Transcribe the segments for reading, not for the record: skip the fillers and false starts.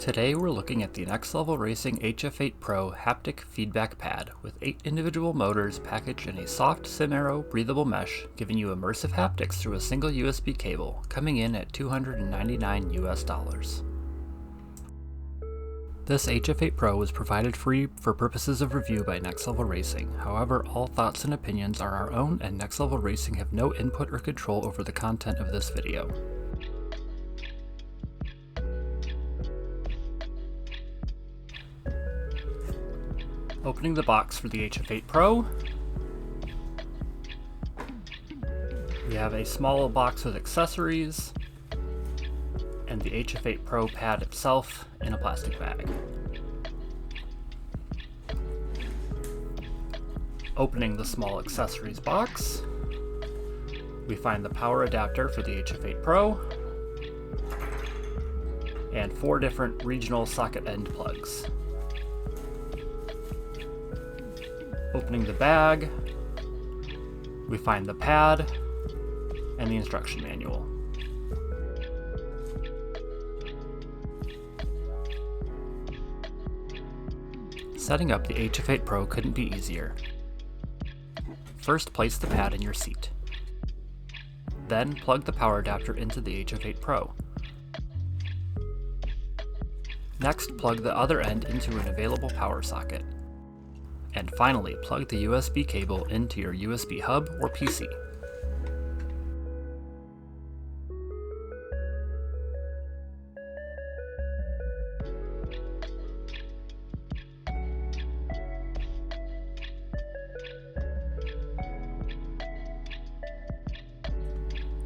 Today we're looking at the Next Level Racing HF8 Pro Haptic feedback pad with 8 individual motors packaged in a soft sim-aero breathable mesh, giving you immersive haptics through a single USB cable, coming in at $299 US. This HF8 Pro was provided free for purposes of review by Next Level Racing. However, all thoughts and opinions are our own, and Next Level Racing have no input or control over the content of this video. Opening the box for the HF8 Pro, we have a small box with accessories and the HF8 Pro pad itself in a plastic bag. Opening the small accessories box, we find the power adapter for the HF8 Pro and 4 different regional socket end plugs. Opening the bag, we find the pad and the instruction manual. Setting up the HF8 Pro couldn't be easier. First, place the pad in your seat. Then, plug the power adapter into the HF8 Pro. Next, plug the other end into an available power socket. And finally, plug the USB cable into your USB hub or PC.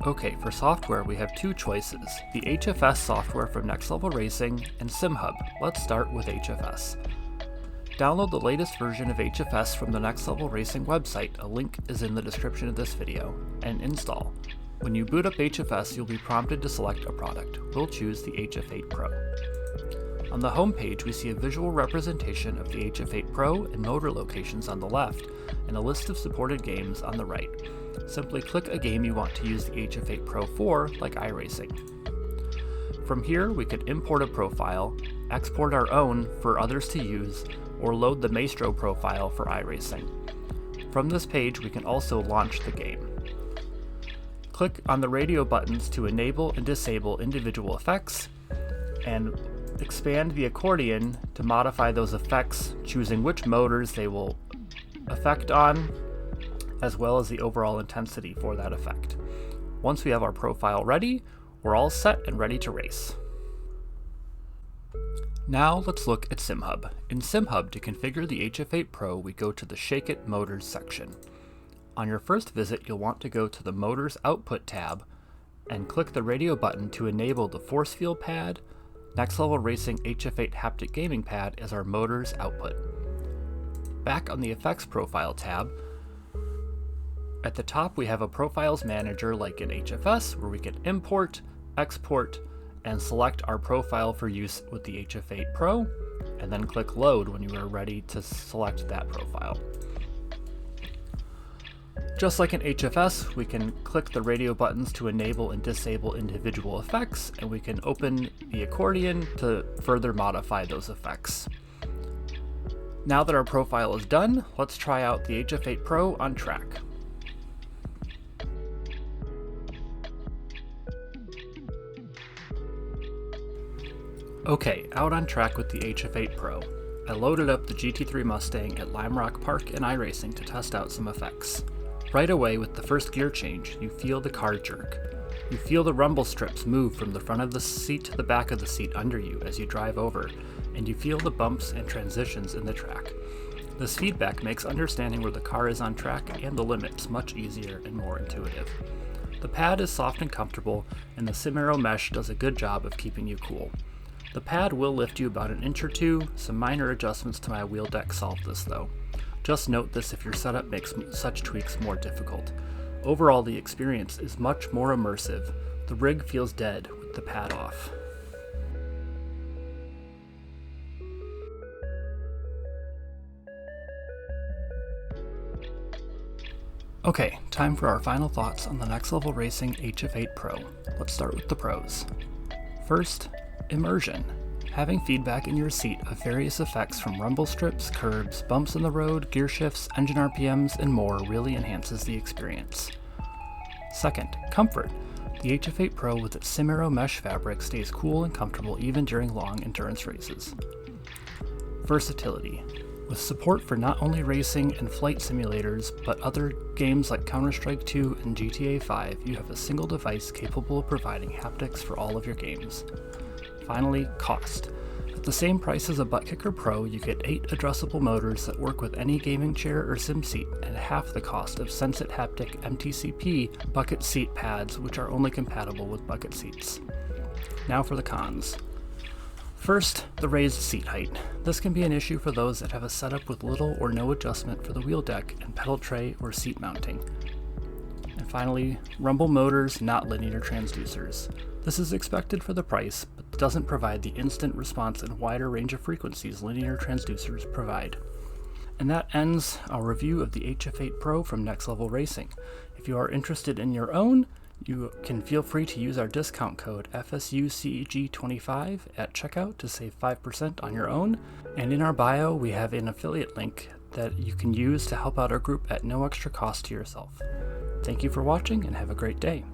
Okay, for software we have 2 choices, the HFS software from Next Level Racing and SimHub. Let's start with HFS. Download the latest version of HFS from the Next Level Racing website, a link is in the description of this video, and install. When you boot up HFS, you'll be prompted to select a product. We'll choose the HF8 Pro. On the home page, we see a visual representation of the HF8 Pro and motor locations on the left, and a list of supported games on the right. Simply click a game you want to use the HF8 Pro for, like iRacing. From here, we could import a profile, export our own for others to use, or load the Maestro profile for iRacing. From this page, we can also launch the game. Click on the radio buttons to enable and disable individual effects, and expand the accordion to modify those effects, choosing which motors they will affect on, as well as the overall intensity for that effect. Once we have our profile ready, we're all set and ready to race. Now let's look at SimHub. In SimHub, to configure the HF8 Pro, we go to the Shake It Motors section. On your first visit, you'll want to go to the Motors Output tab and click the radio button to enable the Force Field pad, Next Level Racing HF8 Haptic Gaming Pad as our motors output. Back on the Effects Profile tab, at the top we have a Profiles Manager like in HFS where we can import, export, and select our profile for use with the HF8 Pro, and then click Load when you are ready to select that profile. Just like in HFS, we can click the radio buttons to enable and disable individual effects, and we can open the accordion to further modify those effects. Now that our profile is done, let's try out the HF8 Pro on track. Okay, out on track with the HF8 Pro. I loaded up the GT3 Mustang at Lime Rock Park and iRacing to test out some effects. Right away with the first gear change, you feel the car jerk. You feel the rumble strips move from the front of the seat to the back of the seat under you as you drive over, and you feel the bumps and transitions in the track. This feedback makes understanding where the car is on track and the limits much easier and more intuitive. The pad is soft and comfortable, and the sim-aero mesh does a good job of keeping you cool. The pad will lift you about an inch or 2, some minor adjustments to my wheel deck solve this though. Just note this if your setup makes such tweaks more difficult. Overall, the experience is much more immersive. The rig feels dead with the pad off. Okay, time for our final thoughts on the Next Level Racing HF8 Pro. Let's start with the pros. First, immersion. Having feedback in your seat of various effects from rumble strips, curbs, bumps in the road, gear shifts, engine RPMs, and more really enhances the experience. Second, comfort. The HF8 Pro with its SimAero mesh fabric stays cool and comfortable even during long endurance races. Versatility. With support for not only racing and flight simulators, but other games like Counter-Strike 2 and GTA 5, you have a single device capable of providing haptics for all of your games. Finally, cost. At the same price as a Buttkicker Pro, you get 8 addressable motors that work with any gaming chair or sim seat, and half the cost of Sensit Haptic MTCP bucket seat pads, which are only compatible with bucket seats. Now for the cons. First, the raised seat height. This can be an issue for those that have a setup with little or no adjustment for the wheel deck and pedal tray or seat mounting. And finally, rumble motors, not linear transducers. This is expected for the price, but doesn't provide the instant response and wider range of frequencies linear transducers provide. And that ends our review of the HF8 Pro from Next Level Racing. If you are interested in your own, you can feel free to use our discount code FSUCEG25 at checkout to save 5% on your own. And in our bio, we have an affiliate link that you can use to help out our group at no extra cost to yourself. Thank you for watching and have a great day.